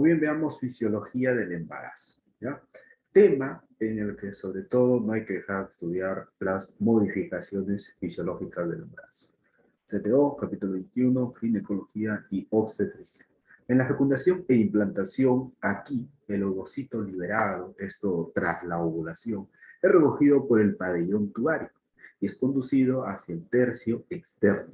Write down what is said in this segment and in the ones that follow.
Muy bien, veamos fisiología del embarazo, ¿ya? Tema en el que sobre todo no hay que dejar de estudiar las modificaciones fisiológicas del embarazo. CTO, capítulo 21, ginecología y obstetricia. En la fecundación e implantación, aquí el ovocito liberado, esto tras la ovulación, es recogido por el pabellón tubario y es conducido hacia el tercio externo,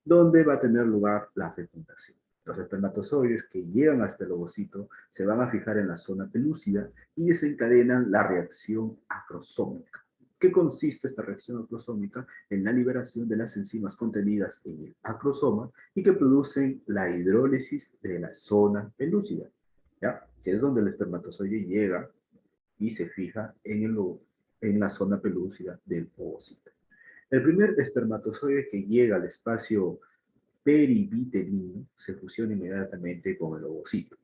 donde va a tener lugar la fecundación. Los espermatozoides que llegan hasta el ovocito se van a fijar en la zona pelúcida y desencadenan la reacción acrosómica. ¿Qué consiste esta reacción acrosómica? En la liberación de las enzimas contenidas en el acrosoma y que producen la hidrólisis de la zona pelúcida, ¿ya? Que es donde el espermatozoide llega y se fija en la zona pelúcida del ovocito. El primer espermatozoide que llega al espacio perivitelino se fusiona inmediatamente con el ovocito.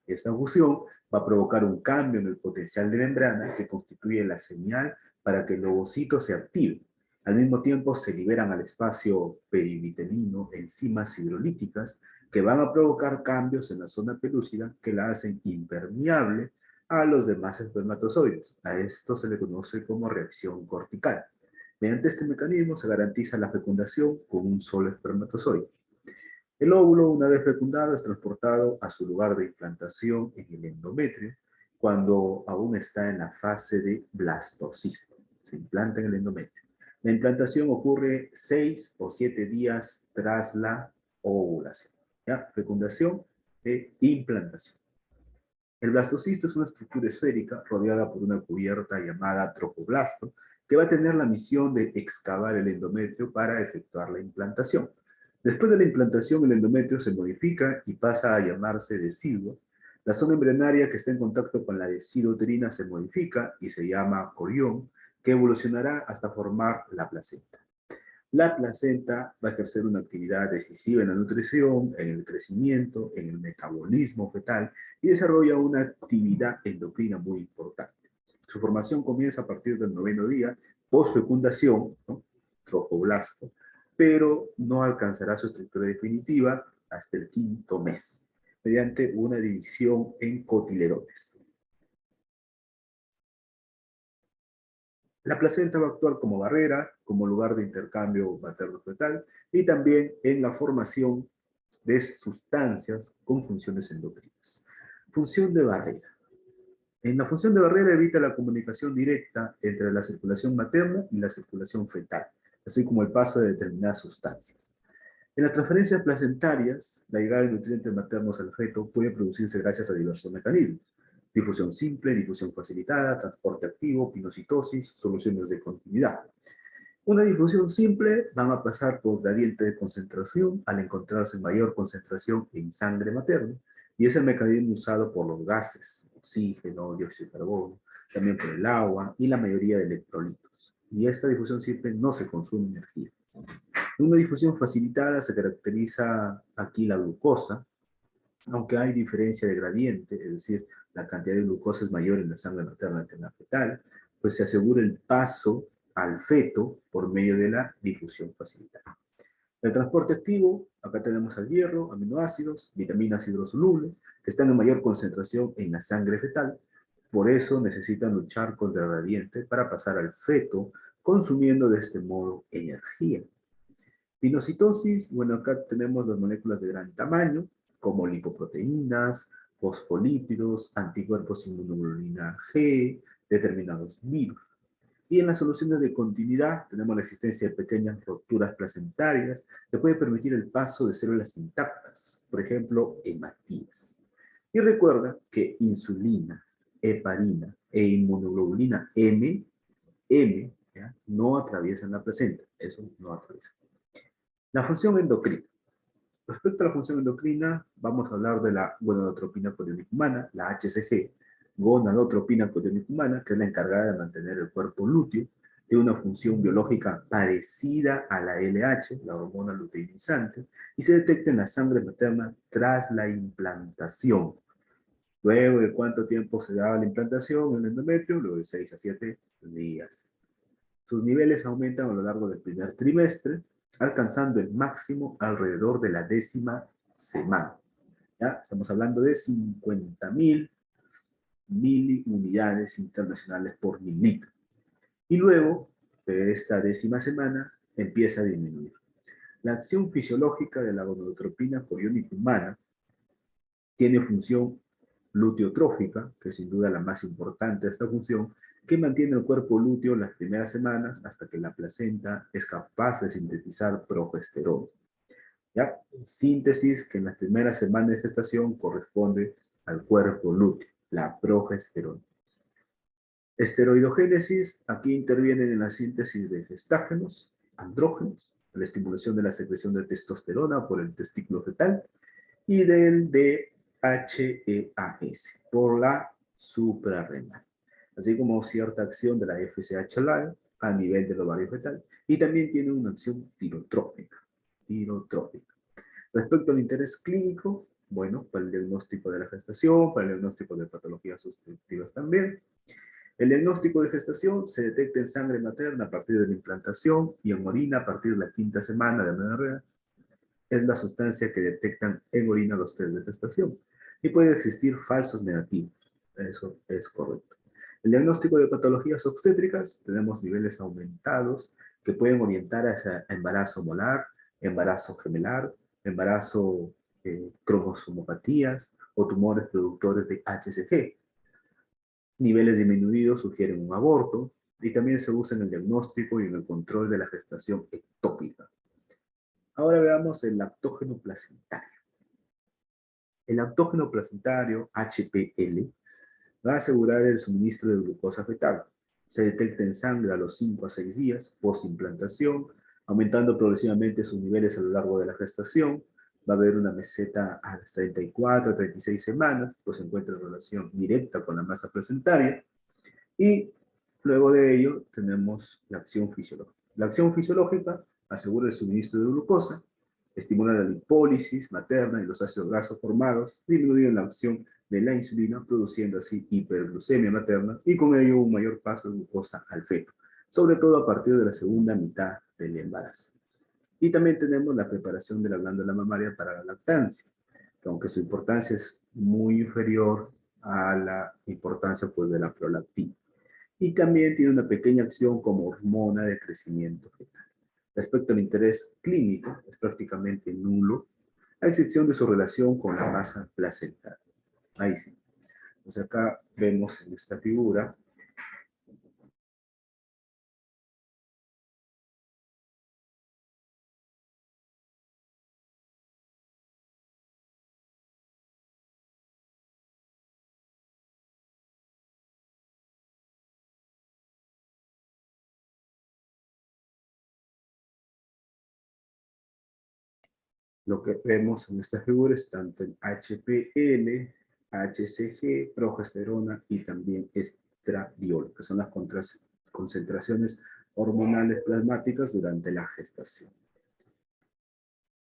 Esta fusión va a provocar un cambio en el potencial de membrana que constituye la señal para que el ovocito se active. Al mismo tiempo se liberan al espacio perivitelino enzimas hidrolíticas que van a provocar cambios en la zona pelúcida que la hacen impermeable a los demás espermatozoides. A esto se le conoce como reacción cortical. Mediante este mecanismo se garantiza la fecundación con un solo espermatozoide. El óvulo, una vez fecundado, es transportado a su lugar de implantación en el endometrio, cuando aún está en la fase de blastocisto. Se implanta en el endometrio. La implantación ocurre 6 o 7 días tras la ovulación. ¿Ya? Fecundación e implantación. El blastocisto es una estructura esférica rodeada por una cubierta llamada tropoblasto, que va a tener la misión de excavar el endometrio para efectuar la implantación. Después de la implantación, el endometrio se modifica y pasa a llamarse deciduo. La zona embrionaria que está en contacto con la decidouterina se modifica y se llama corión, que evolucionará hasta formar la placenta. La placenta va a ejercer una actividad decisiva en la nutrición, en el crecimiento, en el metabolismo fetal y desarrolla una actividad endocrina muy importante. Su formación comienza a partir del 9º día post-fecundación, ¿no? Tropoblasto, pero no alcanzará su estructura definitiva hasta el 5º mes, mediante una división en cotiledones. La placenta va a actuar como barrera, como lugar de intercambio materno-fetal y también en la formación de sustancias con funciones endocrinas. Función de barrera. En la función de barrera evita la comunicación directa entre la circulación materna y la circulación fetal, así como el paso de determinadas sustancias. En las transferencias placentarias, la llegada de nutrientes maternos al feto puede producirse gracias a diversos mecanismos: difusión simple, difusión facilitada, transporte activo, pinocitosis, soluciones de continuidad. Una difusión simple van a pasar por gradiente de concentración al encontrarse mayor concentración en sangre materna, y es el mecanismo usado por los gases, oxígeno, dióxido de carbono, también por el agua y la mayoría de electrolitos. Y esta difusión simple no se consume energía. En una difusión facilitada se caracteriza aquí la glucosa, aunque hay diferencia de gradiente, es decir, la cantidad de glucosa es mayor en la sangre materna que en la fetal, pues se asegura el paso al feto por medio de la difusión facilitada. El transporte activo, acá tenemos al hierro, aminoácidos, vitaminas hidrosolubles, que están en mayor concentración en la sangre fetal, por eso necesitan luchar contra el gradiente para pasar al feto, consumiendo de este modo energía. Pinocitosis, bueno, acá tenemos las moléculas de gran tamaño, como lipoproteínas, fosfolípidos, anticuerpos inmunoglobulina G, determinados virus. Y en las soluciones de continuidad tenemos la existencia de pequeñas rupturas placentarias que puede permitir el paso de células intactas, por ejemplo, hematías. Y recuerda que insulina, heparina e inmunoglobulina M, ¿ya? No atraviesan la placenta, eso no atraviesa. La función endocrina. Respecto a la función endocrina, vamos a hablar de la gonadotropina coriónica humana, la HCG, gonadotropina coriónica humana, que es la encargada de mantener el cuerpo lúteo, tiene una función biológica parecida a la LH, la hormona luteinizante, y se detecta en la sangre materna tras la implantación. Luego de cuánto tiempo se daba la implantación en el endometrio, luego de 6 a 7 días. Sus niveles aumentan a lo largo del primer trimestre, alcanzando el máximo alrededor de la 10ª semana. ¿Ya? Estamos hablando de 50.000 miliunidades internacionales por mililitro. Y luego de esta 10ª semana empieza a disminuir. La acción fisiológica de la gonadotropina coriónica humana tiene función luteotrófica, que es sin duda la más importante de esta función, que mantiene el cuerpo lúteo las primeras semanas hasta que la placenta es capaz de sintetizar progesterona. ¿Ya? Síntesis que en las primeras semanas de gestación corresponde al cuerpo lúteo, la progesterona. Esteroidogénesis, aquí intervienen en la síntesis de gestágenos, andrógenos, la estimulación de la secreción de testosterona por el testículo fetal y del DHEAS por la suprarrenal, así como cierta acción de la FSH a nivel del ovario fetal y también tiene una acción tirotrópica. Respecto al interés clínico, bueno, para el diagnóstico de la gestación, para el diagnóstico de patologías sustitutivas también. El diagnóstico de gestación se detecta en sangre materna a partir de la implantación y en orina a partir de la 5ª semana de amenorrea. Es la sustancia que detectan en orina los test de gestación. Y puede existir falsos negativos. Eso es correcto. El diagnóstico de patologías obstétricas, tenemos niveles aumentados que pueden orientar hacia embarazo molar, embarazo gemelar, embarazo cromosomopatías o tumores productores de HCG. Niveles disminuidos sugieren un aborto y también se usa en el diagnóstico y en el control de la gestación ectópica. Ahora veamos el lactógeno placentario. El lactógeno placentario, HPL, va a asegurar el suministro de glucosa fetal. Se detecta en sangre a los 5 a 6 días post-implantación, aumentando progresivamente sus niveles a lo largo de la gestación. Va a haber una meseta a las 34 a 36 semanas, pues se encuentra en relación directa con la masa placentaria. Y luego de ello tenemos la acción fisiológica. La acción fisiológica asegura el suministro de glucosa, estimula la lipólisis materna y los ácidos grasos formados, disminuyendo la acción de la insulina, produciendo así hiperglucemia materna y con ello un mayor paso de glucosa al feto, sobre todo a partir de la segunda mitad del embarazo. Y también tenemos la preparación de la glándula mamaria para la lactancia, que aunque su importancia es muy inferior a la importancia pues, de la prolactina. Y también tiene una pequeña acción como hormona de crecimiento fetal. Respecto al interés clínico, es prácticamente nulo, a excepción de su relación con la masa placentaria. Ahí sí. Pues acá vemos en esta figura lo que vemos en esta figura es tanto el HPL, HCG, progesterona y también estradiol, que son las concentraciones hormonales plasmáticas durante la gestación.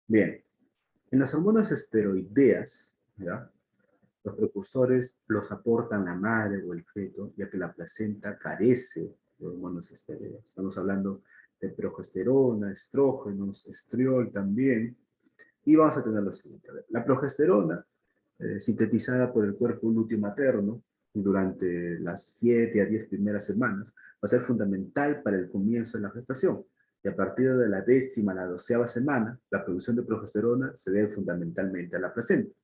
Bien, en las hormonas esteroideas, ¿ya? Los precursores los aportan la madre o el feto, ya que la placenta carece de hormonas esteroideas. Estamos hablando de progesterona, estrógenos, estriol también. Y vamos a tener lo siguiente. A ver, la progesterona, sintetizada por el cuerpo lúteo materno durante las 7 a 10 primeras semanas, va a ser fundamental para el comienzo de la gestación. Y a partir de la 10ª a la 12ª semana, la producción de progesterona se debe fundamentalmente a la placenta.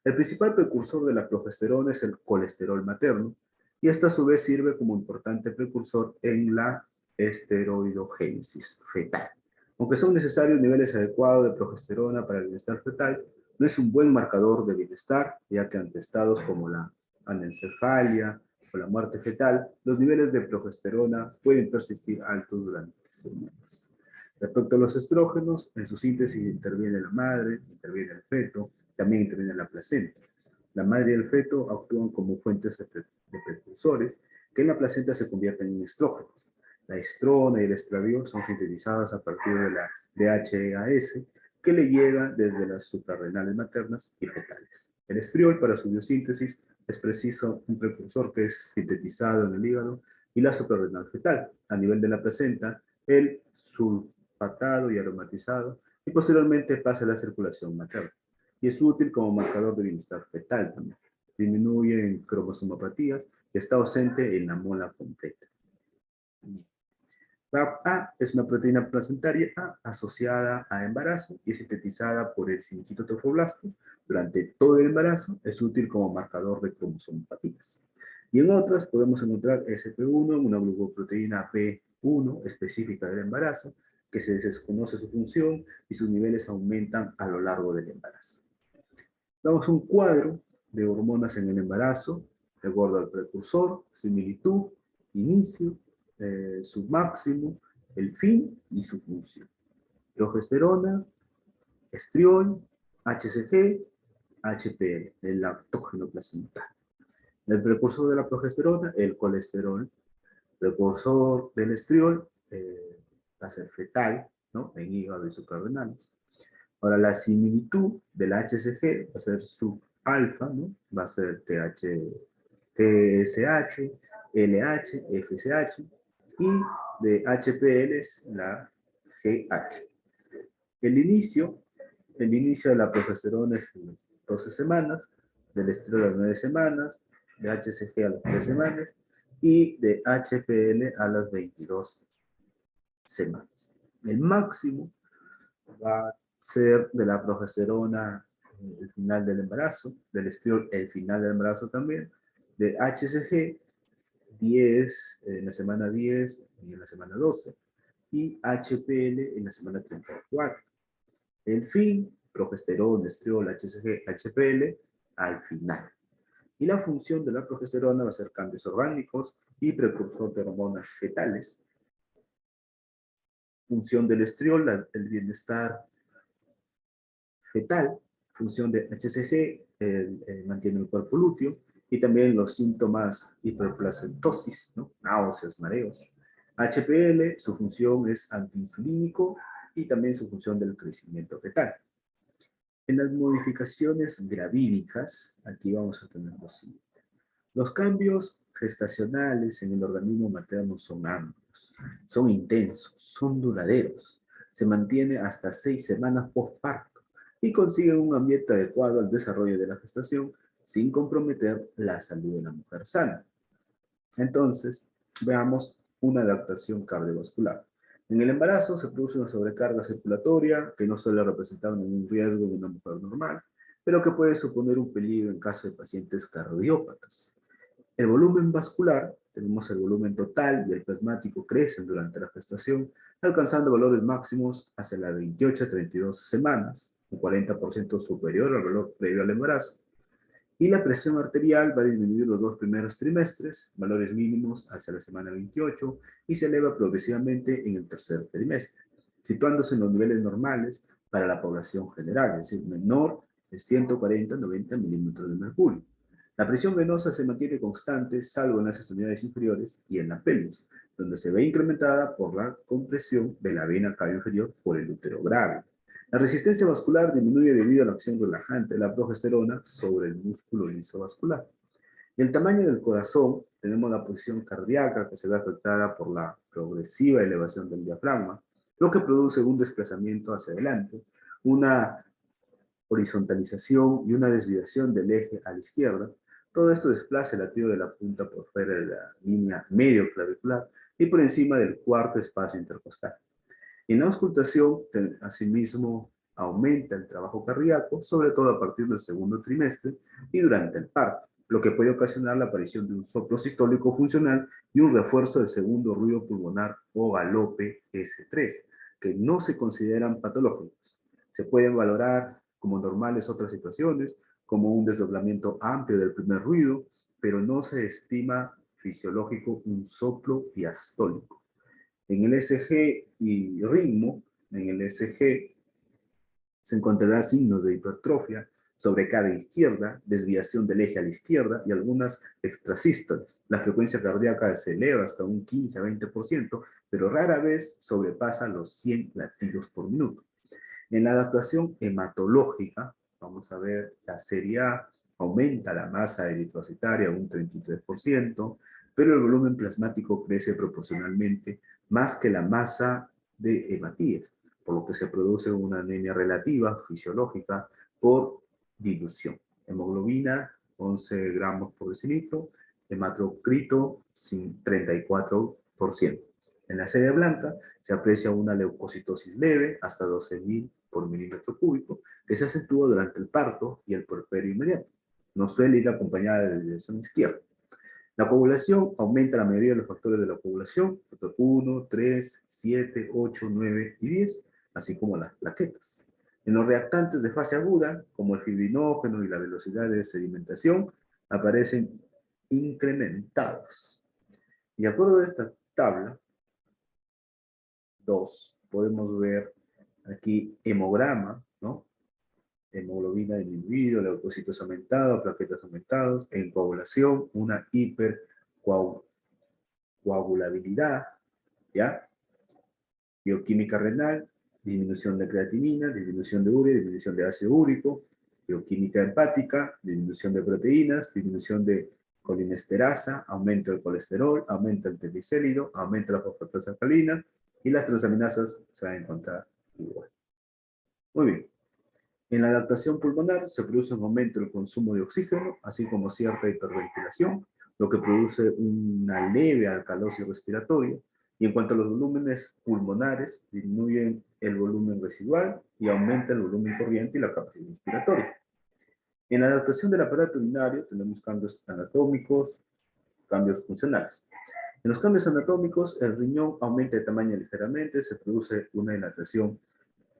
El principal precursor de la progesterona es el colesterol materno, y esta a su vez sirve como importante precursor en la esteroidogénesis fetal. Aunque son necesarios niveles adecuados de progesterona para el bienestar fetal, no es un buen marcador de bienestar, ya que ante estados como la anencefalia o la muerte fetal, los niveles de progesterona pueden persistir altos durante semanas. Respecto a los estrógenos, en su síntesis interviene la madre, interviene el feto, también interviene la placenta. La madre y el feto actúan como fuentes de precursores que en la placenta se convierten en estrógenos. La estrona y el estradiol son sintetizadas a partir de la DHEAS que le llega desde las suprarrenales maternas y fetales. El estriol para su biosíntesis es preciso un precursor que es sintetizado en el hígado y la suprarrenal fetal. A nivel de la placenta, el sulfatado y aromatizado y posteriormente pasa a la circulación materna. y es útil como marcador de bienestar fetal también. Disminuye en cromosomopatías y está ausente en la mola completa. RAP-A es una proteína placentaria asociada a embarazo y es sintetizada por el sincito trofoblasto durante todo el embarazo. Es útil como marcador de cromosomopatías. Y en otras podemos encontrar SP1, una glucoproteína B1 específica del embarazo, que se desconoce su función y sus niveles aumentan a lo largo del embarazo. Damos un cuadro de hormonas en el embarazo, de acuerdo al precursor, similitud, inicio, su máximo, el fin y su función. Progesterona, estriol, HCG, HPL, el lactógeno placental. El precursor de la progesterona, el colesterol. Precursor del estriol, va a ser fetal, ¿no? En hígado y suprarrenales. Ahora, la similitud del HCG va a ser subalfa, ¿no? Va a ser TSH, LH, FSH, y de HPL es la GH. El inicio de la progesterona es a las 12 semanas, del estriol a las 9 semanas, de HCG a las 3 semanas, y de HPL a las 22 semanas. El máximo va a ser de la progesterona el final del embarazo, del estriol el final del embarazo también, de HCG 10 en la semana 10 y en la semana 12, y HPL en la semana 34. El fin, progesterona, estriol, HCG, HPL, al final. Y la función de la progesterona va a ser cambios orgánicos y precursor de hormonas fetales. Función del estriol, el bienestar fetal. Función de HCG, mantiene el cuerpo lúteo. Y también los síntomas hiperplacentosis, ¿no? Náuseas, mareos. HPL, su función es antiinsulínico y también su función del crecimiento fetal. En las modificaciones gravídicas, aquí vamos a tener lo siguiente. Los cambios gestacionales en el organismo materno son amplios, son intensos, son duraderos. Se mantiene hasta 6 semanas postparto y consigue un ambiente adecuado al desarrollo de la gestación sin comprometer la salud de la mujer sana. Entonces, veamos una adaptación cardiovascular. En el embarazo se produce una sobrecarga circulatoria que no suele representar ningún riesgo en una mujer normal, pero que puede suponer un peligro en caso de pacientes cardiópatas. El volumen vascular, tenemos el volumen total y el plasmático crecen durante la gestación, alcanzando valores máximos hacia las 28 a 32 semanas, un 40% superior al valor previo al embarazo. Y la presión arterial va a disminuir los 2 primeros trimestres, valores mínimos hacia la semana 28, y se eleva progresivamente en el tercer trimestre, situándose en los niveles normales para la población general, es decir, menor de 140 a 90 milímetros de mercurio. La presión venosa se mantiene constante, salvo en las extremidades inferiores y en la pelvis, donde se ve incrementada por la compresión de la vena cava inferior por el útero grave. La resistencia vascular disminuye debido a la acción relajante de la progesterona sobre el músculo liso vascular. Y el tamaño del corazón, tenemos la posición cardíaca que se ve afectada por la progresiva elevación del diafragma, lo que produce un desplazamiento hacia adelante, una horizontalización y una desviación del eje a la izquierda. Todo esto desplaza el latido de la punta por fuera de la línea medio clavicular y por encima del cuarto espacio intercostal. En la auscultación, asimismo, aumenta el trabajo cardíaco, sobre todo a partir del segundo trimestre y durante el parto, lo que puede ocasionar la aparición de un soplo sistólico funcional y un refuerzo del segundo ruido pulmonar o galope S3, que no se consideran patológicos. Se pueden valorar como normales otras situaciones, como un desdoblamiento amplio del primer ruido, pero no se estima fisiológico un soplo diastólico. En el ECG y ritmo, en el ECG se encontrarán signos de hipertrofia, sobrecarga izquierda, desviación del eje a la izquierda y algunas extrasístoles. La frecuencia cardíaca se eleva hasta un 15 a 20%, pero rara vez sobrepasa los 100 latidos por minuto. En la adaptación hematológica, vamos a ver la serie A, aumenta la masa eritrocitaria un 33%, pero el volumen plasmático crece proporcionalmente más que la masa de hematíes, por lo que se produce una anemia relativa fisiológica por dilución. Hemoglobina, 11 gramos por decilitro, hematocrito, 34%. En la serie blanca se aprecia una leucocitosis leve, hasta 12.000 por milímetro cúbico, que se acentúa durante el parto y el puerperio inmediato. No suele ir acompañada de dirección izquierda. La coagulación aumenta la mayoría de los factores de la coagulación, factor 1, 3, 7, 8, 9 y 10, así como las plaquetas. En los reactantes de fase aguda, como el fibrinógeno y la velocidad de sedimentación, aparecen incrementados. Y de acuerdo a esta tabla 2, podemos ver aquí hemograma, ¿no? Hemoglobina disminuido, leucocitos aumentados, plaquetas aumentados, en coagulación, una hipercoagulabilidad, ¿ya? Bioquímica renal, disminución de creatinina, disminución de urea, disminución de ácido úrico, bioquímica hepática, disminución de proteínas, disminución de colinesterasa, aumento del colesterol, aumenta el triglicérido, aumenta la fosfatasa alcalina, y las transaminasas se van a encontrar igual. Muy bien. En la adaptación pulmonar se produce un aumento del consumo de oxígeno, así como cierta hiperventilación, lo que produce una leve alcalosis respiratoria. Y en cuanto a los volúmenes pulmonares, disminuyen el volumen residual y aumenta el volumen corriente y la capacidad respiratoria. En la adaptación del aparato urinario tenemos cambios anatómicos, cambios funcionales. En los cambios anatómicos, el riñón aumenta de tamaño ligeramente, se produce una dilatación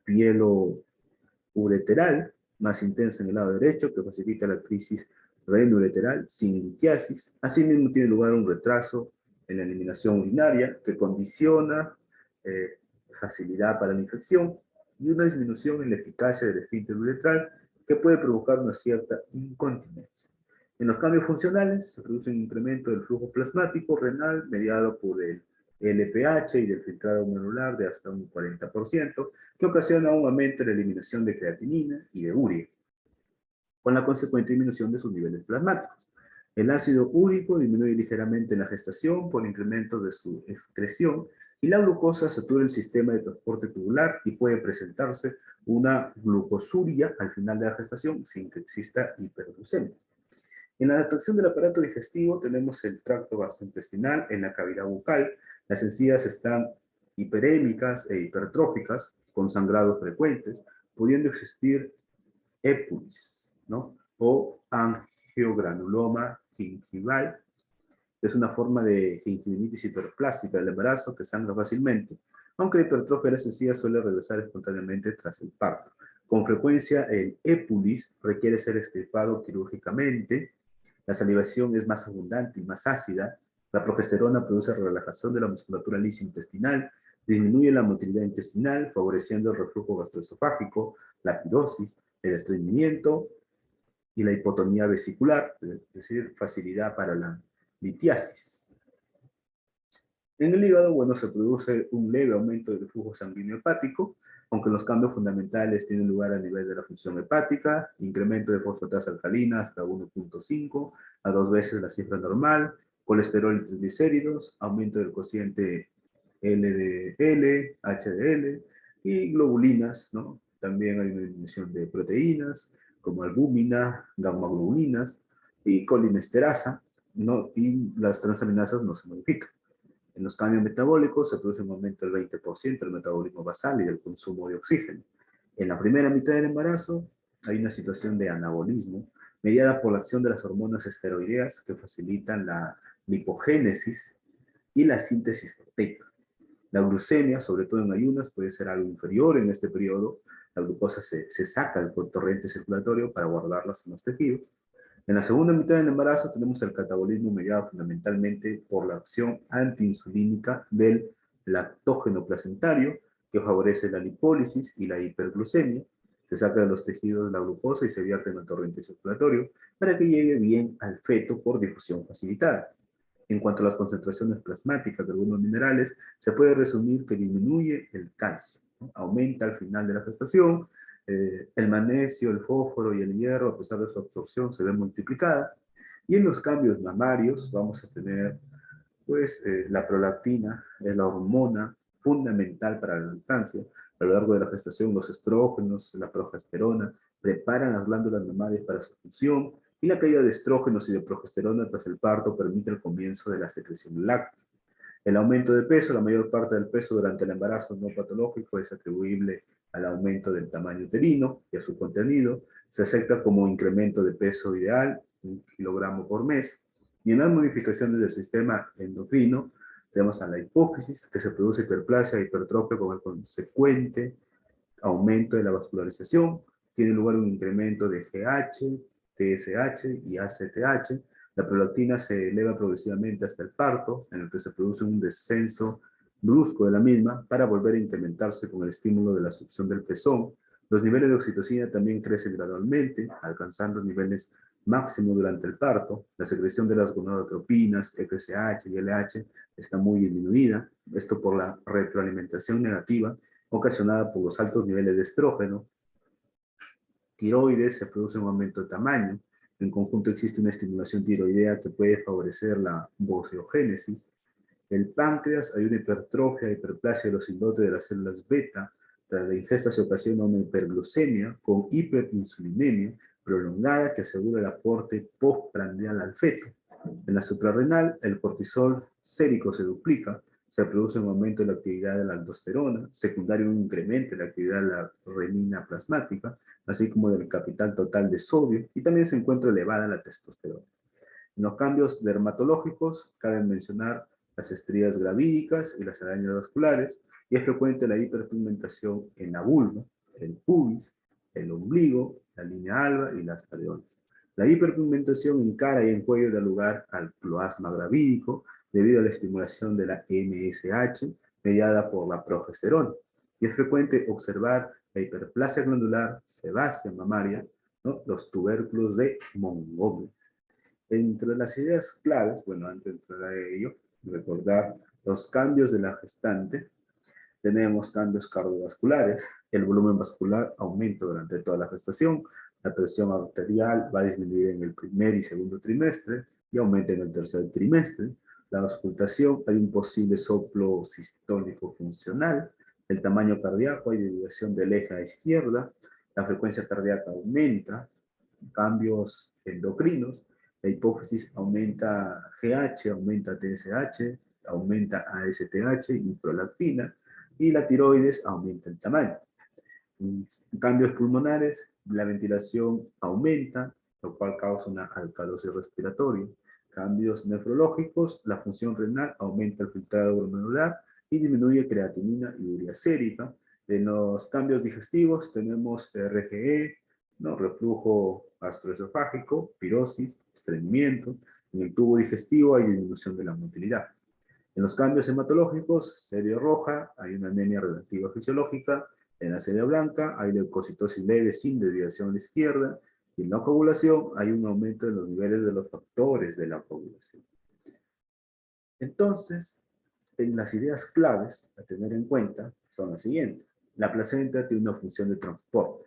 pielo-ureteral más intensa en el lado derecho, que facilita la crisis renoureteral sin litiasis. Asimismo, tiene lugar un retraso en la eliminación urinaria que condiciona facilidad para la infección y una disminución en la eficacia del esfínter uretral que puede provocar una cierta incontinencia. En los cambios funcionales se produce un incremento del flujo plasmático renal mediado por el LPH y del filtrado glomerular de hasta un 40%, que ocasiona un aumento en la eliminación de creatinina y de urea, con la consecuente disminución de sus niveles plasmáticos. El ácido úrico disminuye ligeramente en la gestación por incremento de su excreción y la glucosa satura el sistema de transporte tubular y puede presentarse una glucosuria al final de la gestación sin que exista hiperglucemia. En la adaptación del aparato digestivo tenemos el tracto gastrointestinal en la cavidad bucal. Las encías están hiperémicas e hipertróficas, con sangrados frecuentes, pudiendo existir épulis, ¿no? O angiogranuloma gingival, que es una forma de gingivinitis hiperplástica del embarazo que sangra fácilmente, aunque la hipertrofia de las encías suele regresar espontáneamente tras el parto. Con frecuencia, el épulis requiere ser extirpado quirúrgicamente. La salivación es más abundante y más ácida. La progesterona produce relajación de la musculatura lisa intestinal, disminuye la motilidad intestinal, favoreciendo el reflujo gastroesofágico, la pirosis, el estreñimiento y la hipotonía vesicular, es decir, facilidad para la litiasis. En el hígado, bueno, se produce un leve aumento del flujo sanguíneo hepático, aunque los cambios fundamentales tienen lugar a nivel de la función hepática, incremento de fosfatasa alcalina hasta 1.5, a 2 veces la cifra normal, colesterol y triglicéridos, aumento del cociente LDL, HDL y globulinas, ¿no? También hay una disminución de proteínas, como albúmina, gamma-globulinas y colinesterasa, ¿no? Y las transaminasas no se modifican. En los cambios metabólicos se produce un aumento del 20% del metabolismo basal y del consumo de oxígeno. En la primera mitad del embarazo hay una situación de anabolismo mediada por la acción de las hormonas esteroideas que facilitan la lipogénesis y la síntesis proteica. La glucemia, sobre todo en ayunas, puede ser algo inferior en este periodo. La glucosa se saca del torrente circulatorio para guardarlas en los tejidos. En la segunda mitad del embarazo tenemos el catabolismo mediado fundamentalmente por la acción antiinsulínica del lactógeno placentario, que favorece la lipólisis y la hiperglucemia. Se saca de los tejidos la glucosa y se vierte en el torrente circulatorio para que llegue bien al feto por difusión facilitada. En cuanto a las concentraciones plasmáticas de algunos minerales, se puede resumir que disminuye el calcio, ¿no? Aumenta al final de la gestación, el magnesio, el fósforo y el hierro, a pesar de su absorción, se ve multiplicada. Y en los cambios mamarios vamos a tener, pues, la prolactina, es la hormona fundamental para la lactancia. A lo largo de la gestación, los estrógenos, la progesterona preparan las glándulas mamarias para su función, y la caída de estrógenos y de progesterona tras el parto permite el comienzo de la secreción láctea. El aumento de peso, la mayor parte del peso durante el embarazo no patológico es atribuible al aumento del tamaño uterino y a su contenido. Se acepta como incremento de peso ideal, 1 kilogramo por mes. Y en las modificaciones del sistema endocrino, tenemos a la hipófisis, que se produce hiperplasia e hipertrofia con el consecuente aumento de la vascularización. Tiene lugar un incremento de GH, TSH y ACTH. La prolactina se eleva progresivamente hasta el parto, en el que se produce un descenso brusco de la misma para volver a incrementarse con el estímulo de la succión del pezón. Los niveles de oxitocina también crecen gradualmente, alcanzando niveles máximos durante el parto. La secreción de las gonadotropinas, FSH y LH está muy disminuida, esto por la retroalimentación negativa ocasionada por los altos niveles de estrógeno. Tiroides, se produce un aumento de tamaño. En conjunto existe una estimulación tiroidea que puede favorecer la voceogénesis. El páncreas, hay una hipertrofia, hiperplasia de los islotes de las células beta. Tras la ingesta se ocasiona una hiperglucemia con hiperinsulinemia prolongada que asegura el aporte postprandial al feto. En la suprarrenal, el cortisol sérico se duplica, se produce un aumento de la actividad de la aldosterona, secundario un incremento de la actividad de la renina plasmática, así como del capital total de sodio, y también se encuentra elevada la testosterona. En los cambios dermatológicos, cabe mencionar las estrías gravídicas y las arañas vasculares, y es frecuente la hiperpigmentación en la vulva, el pubis, el ombligo, la línea alba y las areolas. La hiperpigmentación en cara y en cuello da lugar al cloasma gravídico debido a la estimulación de la MSH mediada por la progesterona. Y es frecuente observar la hiperplasia glandular sebácea mamaria, ¿no? Los tubérculos de Montgomery. Entre las ideas claves, bueno, antes de entrar a ello, recordar los cambios de la gestante. Tenemos cambios cardiovasculares, el volumen vascular aumenta durante toda la gestación, la presión arterial va a disminuir en el primer y segundo trimestre y aumenta en el tercer trimestre. La auscultación, hay un posible soplo sistólico funcional, el tamaño cardíaco, hay desviación del eje a izquierda, la frecuencia cardíaca aumenta, cambios endocrinos, la hipófisis aumenta GH, aumenta TSH, aumenta ASTH y prolactina, y la tiroides aumenta el tamaño. En cambios pulmonares, la ventilación aumenta, lo cual causa una alcalosis respiratoria. Cambios nefrológicos, la función renal aumenta el filtrado glomerular y disminuye creatinina y urea sérica. En los cambios digestivos tenemos RGE, ¿no? Reflujo gastroesofágico, pirosis, estreñimiento. En el tubo digestivo hay disminución de la motilidad. En los cambios hematológicos, serie roja, hay una anemia relativa fisiológica. En la serie blanca hay leucocitosis leve sin desviación a la izquierda. Y en la coagulación hay un aumento de los niveles de los factores de la coagulación. Entonces, en las ideas claves a tener en cuenta son las siguientes. La placenta tiene una función de transporte.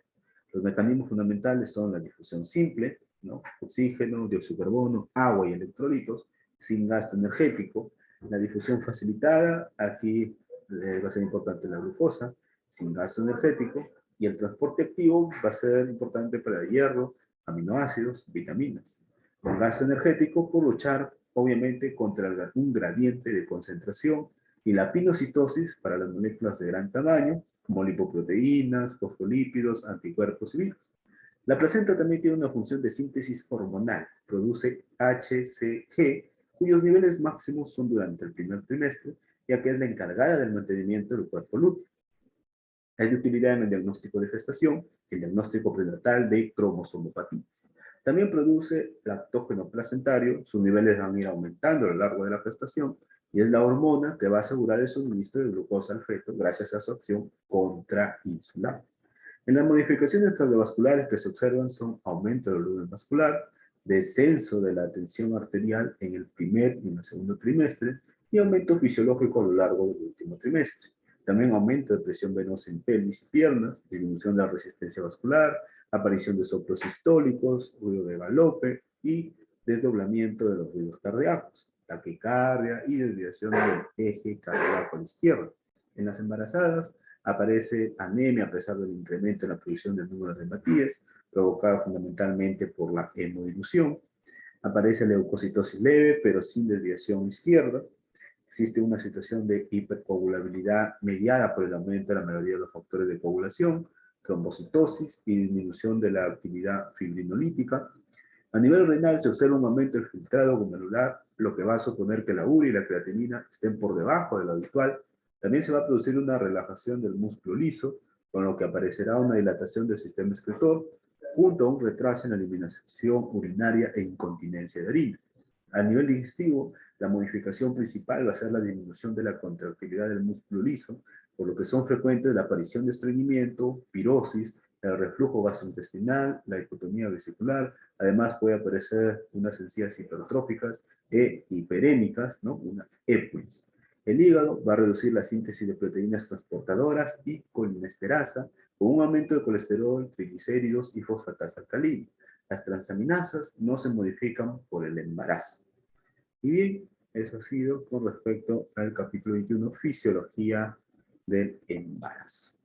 Los mecanismos fundamentales son la difusión simple, ¿no? Oxígeno, dióxido de carbono, agua y electrolitos, sin gasto energético. La difusión facilitada, aquí va a ser importante la glucosa, sin gasto energético. Y el transporte activo va a ser importante para el hierro, aminoácidos, vitaminas. Con gasto energético por luchar, obviamente, contra un gradiente de concentración y la pinocitosis para las moléculas de gran tamaño, como lipoproteínas, fosfolípidos, anticuerpos y virus. La placenta también tiene una función de síntesis hormonal, produce HCG, cuyos niveles máximos son durante el primer trimestre, ya que es la encargada del mantenimiento del cuerpo lúteo. Es de utilidad en el diagnóstico de gestación y el diagnóstico prenatal de cromosomopatías. También produce lactógeno placentario, sus niveles van a ir aumentando a lo largo de la gestación, y es la hormona que va a asegurar el suministro de glucosa al feto gracias a su acción contrainsular. En las modificaciones cardiovasculares que se observan son aumento del volumen vascular, descenso de la tensión arterial en el primer y en el segundo trimestre, y aumento fisiológico a lo largo del último trimestre. También aumento de presión venosa en pelvis y piernas, disminución de la resistencia vascular, aparición de soplos sistólicos, ruido de galope y desdoblamiento de los ruidos cardíacos, taquicardia y desviación del eje cardíaco a la izquierda. En las embarazadas aparece anemia a pesar del incremento en la producción del número de hematíes, provocada fundamentalmente por la hemodilución. Aparece la leucocitosis leve, pero sin desviación izquierda. Existe una situación de hipercoagulabilidad mediada por el aumento de la mayoría de los factores de coagulación, trombocitosis y disminución de la actividad fibrinolítica. A nivel renal se observa un aumento del filtrado glomerular, lo que va a suponer que la urea y la creatinina estén por debajo de lo habitual. También se va a producir una relajación del músculo liso, con lo que aparecerá una dilatación del sistema excretor, junto a un retraso en la eliminación urinaria e incontinencia de orina. A nivel digestivo, la modificación principal va a ser la disminución de la contractilidad del músculo liso, por lo que son frecuentes la aparición de estreñimiento, pirosis, el reflujo gastrointestinal, la hipotonía vesicular. Además puede aparecer unas encías hipertróficas e hiperémicas, ¿no? Una épulis. El hígado va a reducir la síntesis de proteínas transportadoras y colinesterasa, con un aumento de colesterol, triglicéridos y fosfatasa alcalina. Las transaminasas no se modifican por el embarazo. Y bien, eso ha sido con respecto al capítulo 21, Fisiología del embarazo.